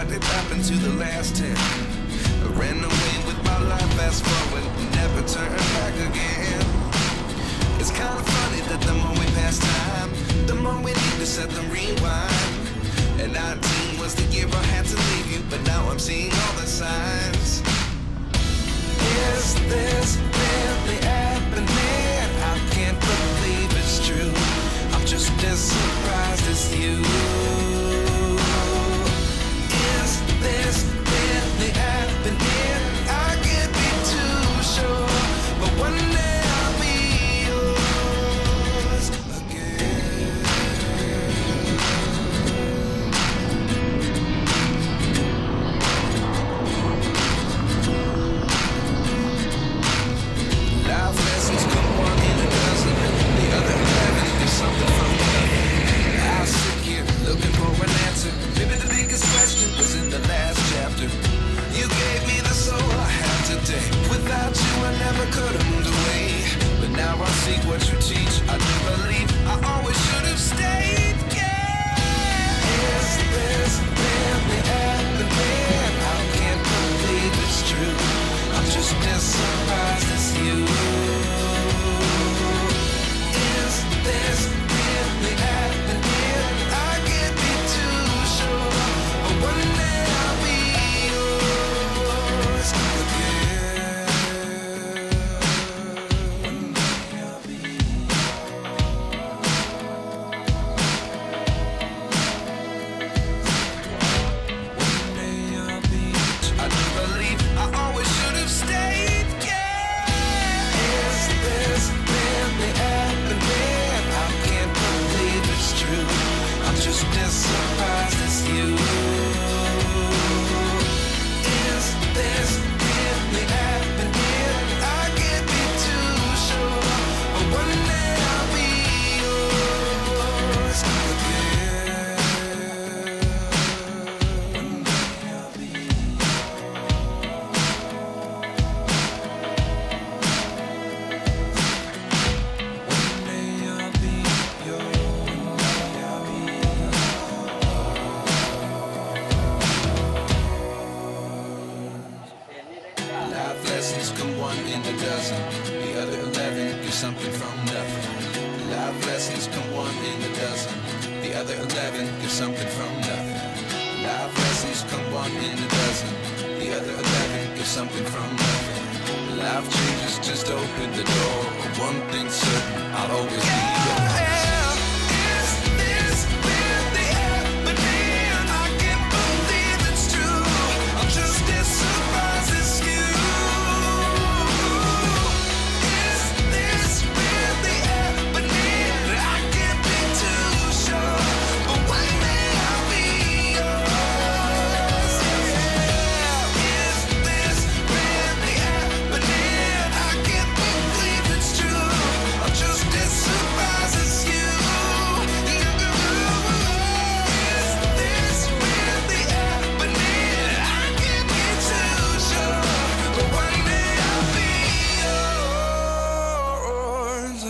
what did happen to the last 10? I ran away with my life, fast forward, never turn back again. It's kind of funny that the more we pass time, the more we need to set the rewind. And 19 was the year I had to leave you, but now I'm seeing all the signs. Is this really happening? I can't believe it's true. I'm just as surprised as you. Is this really happening? I can't be too sure, but one day I'll be yours again. Life lessons come one in a dozen, the other 11 is something from nothing. I sit here looking for an answer. Maybe the biggest question was in the last chapter. You gave me the soul I have today. Without you I never could have moved away. But now I see what you teach. I do believe I always should have stayed. Yeah. Is this really happening? I can't believe it's true. I'm just as surprised as you. Is this really happening? I can't be too sure, but one day I'll be yours again. One day I'll be One day I'll be I do believe I always should have stayed. Yeah. Is this really happening? I can't believe it's true. I'm just as surprised as you. Is this really happening? I can't be too sure, but one day I'll be yours again. One day I'll be One day I'll be yours. Life lessons come one in a dozen, the other 11 give something from nothing. Life lessons come one in a dozen, the other 11 give something from nothing. Life lessons come one in a dozen, the other 11 give something from nothing. Life changes just open the door. One thing's certain, I'll always be yours. Is this really happening? I can't believe it's true. I'm just as surprised as you. Is this really happening? I can't be too sure, but one day I'll be yours. Yeah. Is this really happening? I can't believe it's true. I'm just as surprised as you. Is this really happening? I can't be too sure, but one day I'll be yours.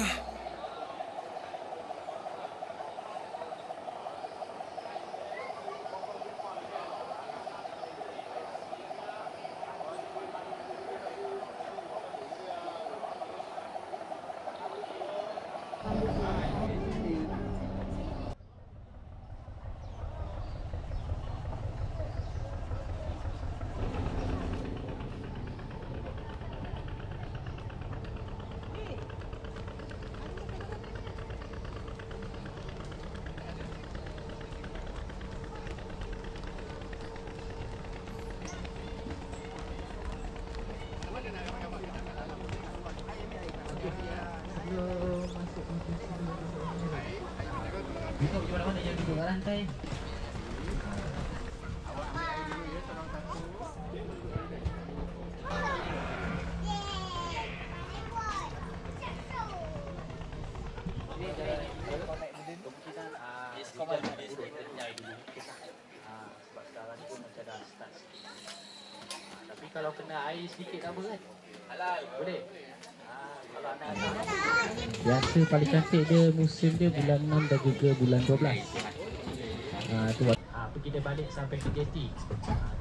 Duduk di mana-mana, jangan duduk kat lantai. Sebab sekarang ni pun macam dah start. Tapi kalau kena air sedikit tak apa kan? Halal. Boleh? Kalau anak-anak biasa paling cantik dia musim dia bulan 6 dan juga bulan 12. Tu pergi kita balik sampai ke jeti.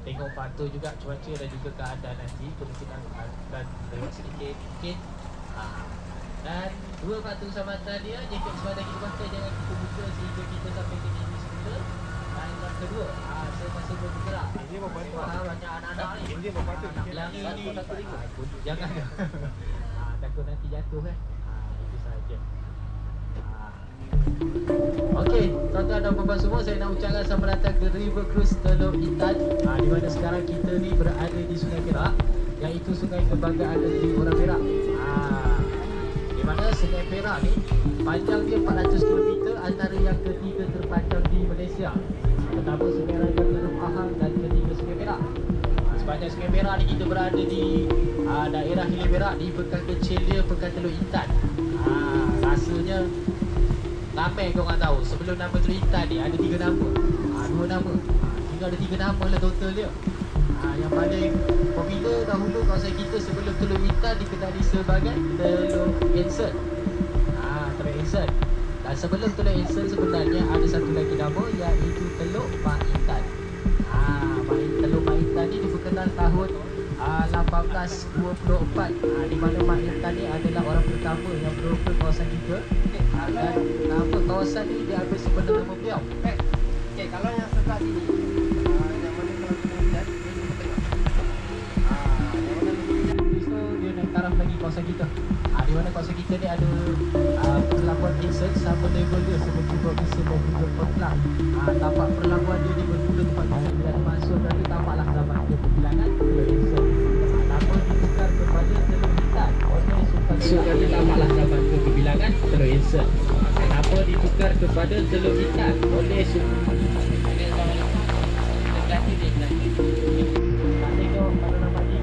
Tengok faktor juga cuaca dan juga keadaan nanti, kemungkinan akan lewat sedikit mungkin. Dan dua faktor keselamatan dia, jaket sebadan kita pakai jangan kita buka sehingga kita sampai ke jeti semula. Dan yang kedua, saya masih boleh bergerak. Banyak anak-anak ni nak berlari ni, jangan takut nanti jatuh kan. Itu saja. Okey, tuan-tuan dan puan-puan semua, saya nak ucapkan selamat datang ke River Cruise Teluk Intan, di mana sekarang kita ni berada di Sungai Perak, iaitu Sungai Kebanggaan Negeri Orang Perak. Di mana Sungai Perak ni panjang dia 400 km, antara yang ketiga terpanjang di Malaysia. Pertama Sungai Raja Teluk Ahang dan ketiga Sungai Perak. Sepanjang Sungai Perak ni kita berada di daerah Hilir Perak, di pekan kecil dia, pekan Teluk Intan. Rasanya ramai korang tahu, sebelum nama Teluk Intan ni ada 3 nama, 2 nama, hingga ada 3 nama lah total dia. Yang paling popular dahulu kawasan kita sebelum Teluk Intan dikenali sebagai Teluk Ensen. Teluk Ensen. Dan sebelum Teluk Ensen sebenarnya ada satu lagi nama, iaitu Teluk Mak Intan. Teluk Mak Intan ni diperkenal tahun 1824, di mana Mak Intan ni adalah orang pertama yang meneroka kawasan kita. Dan nama kawasan ni diambil sebenarnya nama beliau. Okey, kalau yang sebelah sini, yang mana kalau kita lihat dia di tengah. Yang mana so dia naik taraf lagi kawasan kita. Di mana kawasan kita ni ada perlabuan Ensen sama level dia seperti Port Ensen dan juga Port Klang. Tapak perlabuan dia di bermula tempat kita bila masuk tadi, tampaklah zaman kebilangan Teluk Ensen. Nama ditukar kepada Teluk Intan oleh Sultan Tadi tampaklah zaman kebilangan Teluk Ensen. Nama ditukar kepada Teluk Intan oleh Sultan. Tengok pada nama dia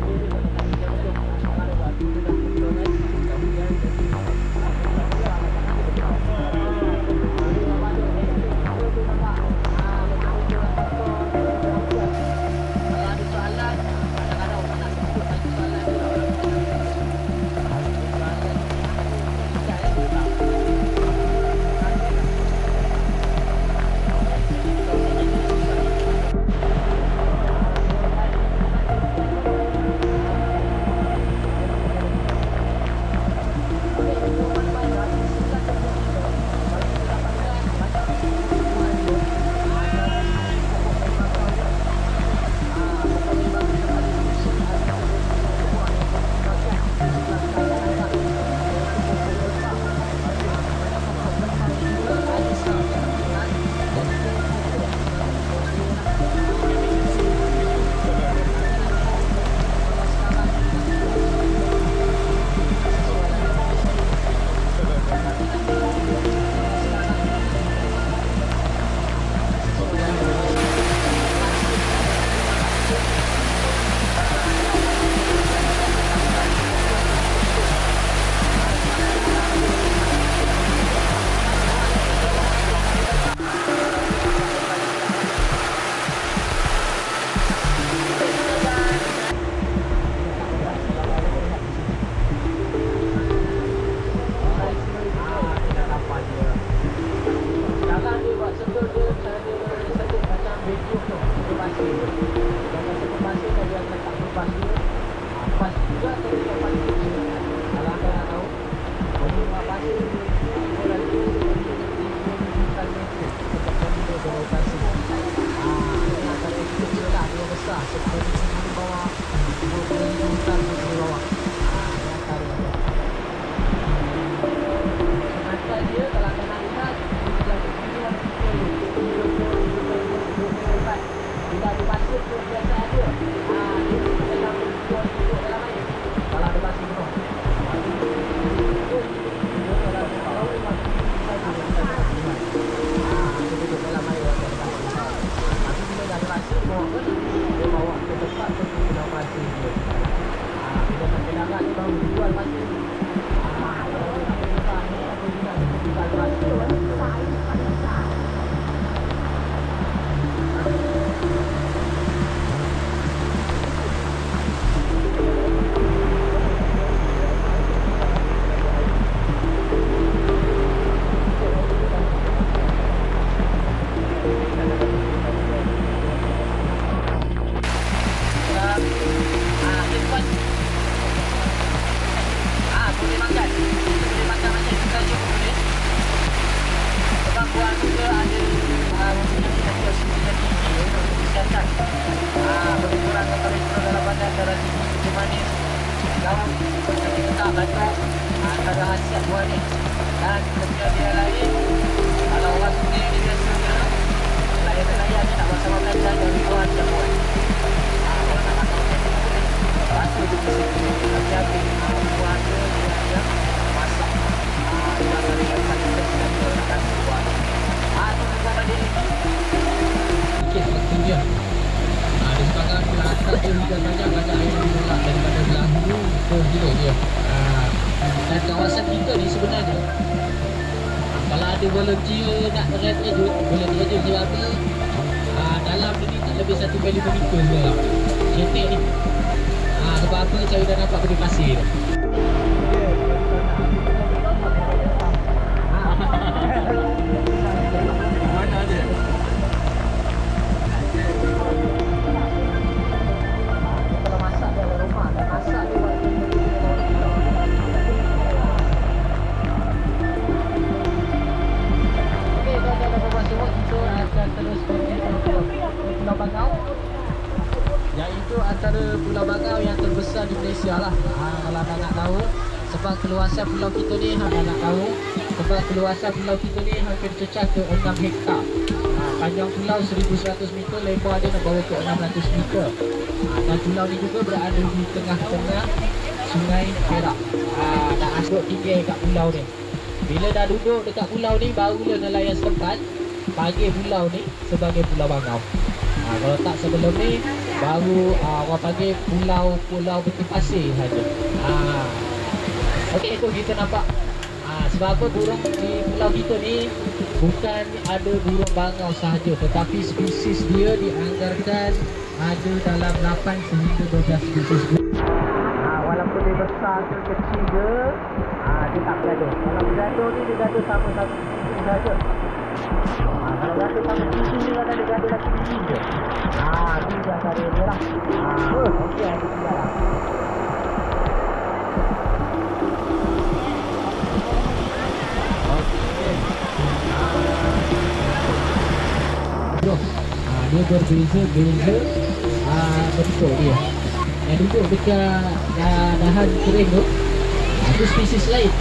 antara sini Kucing Manis Daun Kaki Ketak Batok antara khasiat buah ni. Dan kita dia lain, kalau orang sungai ni biasanya nelayan-nelayan ni nak buat sambal belajar dari buah dia buat. Kalau nak makan macam ni boleh rasa tu di situ. Tapi habis buah tu dia masak. Dia kali yang paling tersiap tu nak kasi buah. Tu buah balik ni. Sikit waktu dia. Di sepanjang belah atas dia hujan banyak air menolak daripada belah hulu ke hilir dia. Dan kawasan kita ni sebenarnya kalau ada volunteer nak terjun boleh terjun selama dalam ni tak lebih 1 kali meter je lah cetek ni. Sebab apa saya dah nampak benda pasir. Mana dia? Kalau masak dalam rumah tak masak dia terus pergi ke Pulau Bangau, iaitu antara Pulau Bangau yang terbesar di Malaysia lah. Kalau anda nak tahu, sebab keluasan pulau kita ni, anda nak tahu sebab keluasan pulau kita ni hampir cecah ke 6 hektar. Panjang pulau 1100 meter, lebar dia nak bawa ke 600 meter. Dan pulau ni juga berada di tengah-tengah Sungai Perak. Nak asuk tinggi kat pulau ni. Bila dah duduk dekat pulau ni, barulah nelayan setempat panggil pulau ni sebagai Pulau Bangau. Kalau tak sebelum ni baru orang panggil pulau Batu Pasir saja. Okey, itu kita nampak. Sebab apa burung di pulau kita ni bukan ada burung bangau sahaja, tetapi spesies dia dianggarkan ada dalam 8 sehingga 12 spesies. Walaupun dia besar ke kecil je, dia tak bergaduh. Kalau bergaduh ni dia gaduh sama-sama saja. Kalau gaduh sama sisi ni kan ada gaduh lagi sisi je. Ni dia cara dia lah. Okey, ada tiga lah. Dia berbeza-beza bentuk dia. Yang duduk dekat dahan kering tu, itu spesies lain.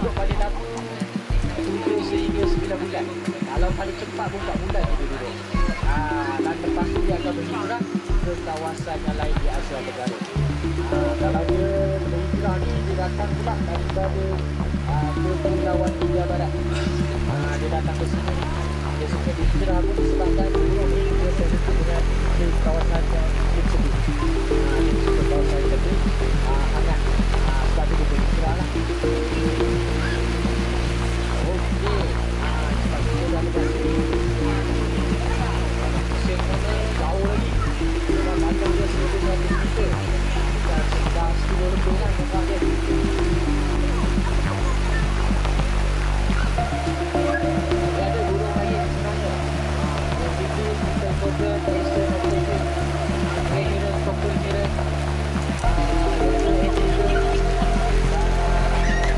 duduk paling lama 7 sehingga 9 bulan. Kalau paling cepat pun 4 bulan dia duduk. Dan lepas tu dia akan berhijrah ke kawasan yang lain di Asia Tenggara. Kalau dia berhijrah ni, dia datang pula daripada Kepulauan India Barat. Dia datang ke sini. Dia suka berhijrah pun disebabkan burung ni dia sensitif dengan kawasan yang tersebut. Dia suka kawasan yang tersebut hangat. Sebab tu dia berhijrah lah. Okey. Sebab tu dia dah lepas ni. Musim mana jauh lagi. Sebab panjang dia 1,100 meter. Dah 10 lebih lah tempat dia. Dia ada burung lain sebenarnya. Yang itu kita kode Eastern Ocean, Grey Heron, Purple Heron,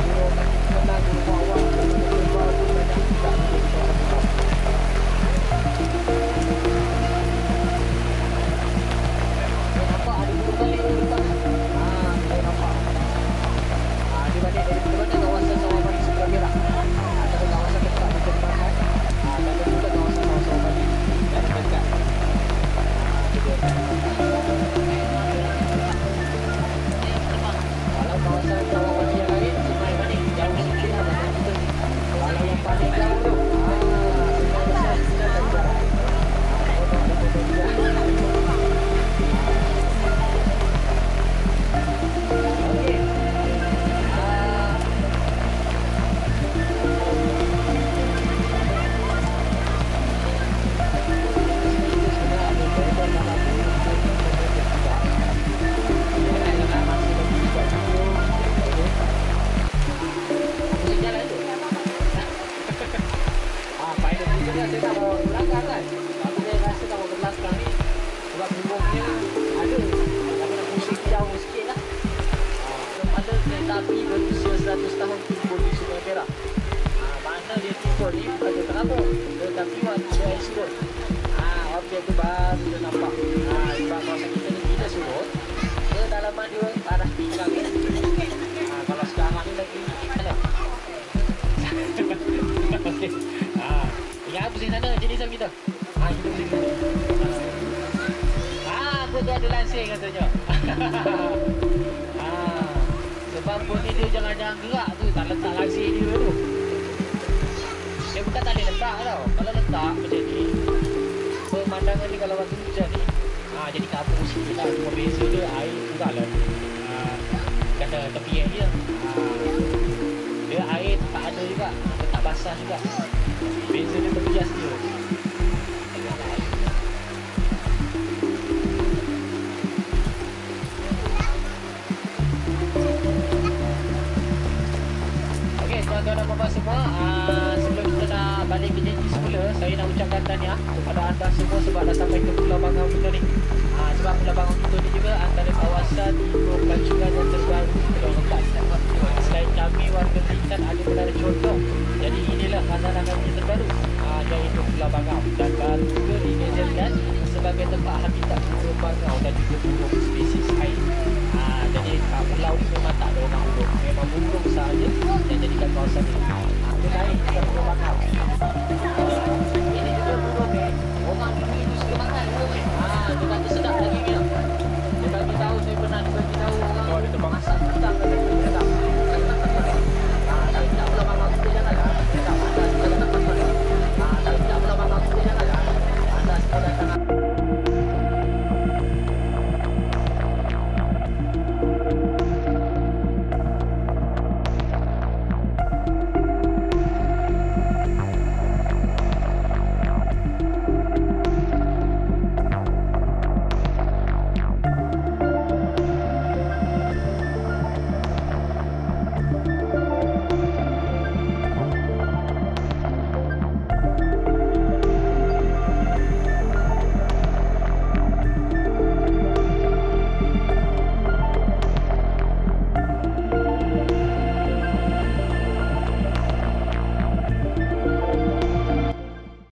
burung kenang, burung wawak, burung bau pun banyak juga di kawasan itu. Nampak ada burung balik di depan. Kita nampak. Dia balik dari mana kawasan Sawah Bali sebelah Perak. Ada kawasan dekat di Kembangan. Dan ada juga kawasan Sawah Bali yang dekat. Kalau kawasan Sawah Bali yang lain, Sungai Manik jauh sikit lah dengan kita. Kalau yang paling jauh tu, Sungai Besar kita tak jarak. Okey. Saya tak bawa ke belakang kan. Tapi saya rasa tak bawa ke belakang ni sebab burungnya ada. Tapi nak pusing jauh sikit lah. Ada kereta api berusia 100 tahun timbul di Sungai Perak. Mana dia timbul ni bukan dia terabuk. Tetapi waktu dia air surut. Objek tu baru dia nampak. Sebab kawasan kita ni bila surut, kedalaman dia arah pinggang ni. Kalau sekarang ni lagi mana? Okey. Ingat pusing sana jenis apa kita? Kita pusing sana. Aku tu ada lansing katanya. Sebab pun ni dia jangan-jangan gerak tu, tak letak lansing dia tu. Dia bukan tak boleh letak tau. Kalau letak macam ni, pemandangan ni kalau waktu hujan ni, jadi kabur sikit lah. Cuma beza dia air kurang lah. Kata tepi yang dia. Dia air tak ada juga, tak basah juga. Beza dia berbias dia. Okey, tuan-tuan dan puan-puan semua, sebelum kita nak balik ke janji semula, saya nak ucapkan tahniah kepada anda semua sebab dah sampai ke Pulau Bangau kita ni. Sebab Pulau Bangau kita ni juga antara kawasan perkancuran yang terbaru di Pulau Lepas. Selain kami warga Bintan ada menara contoh. Jadi inilah pandangan kami terbaru, iaitu Pulau Bangau.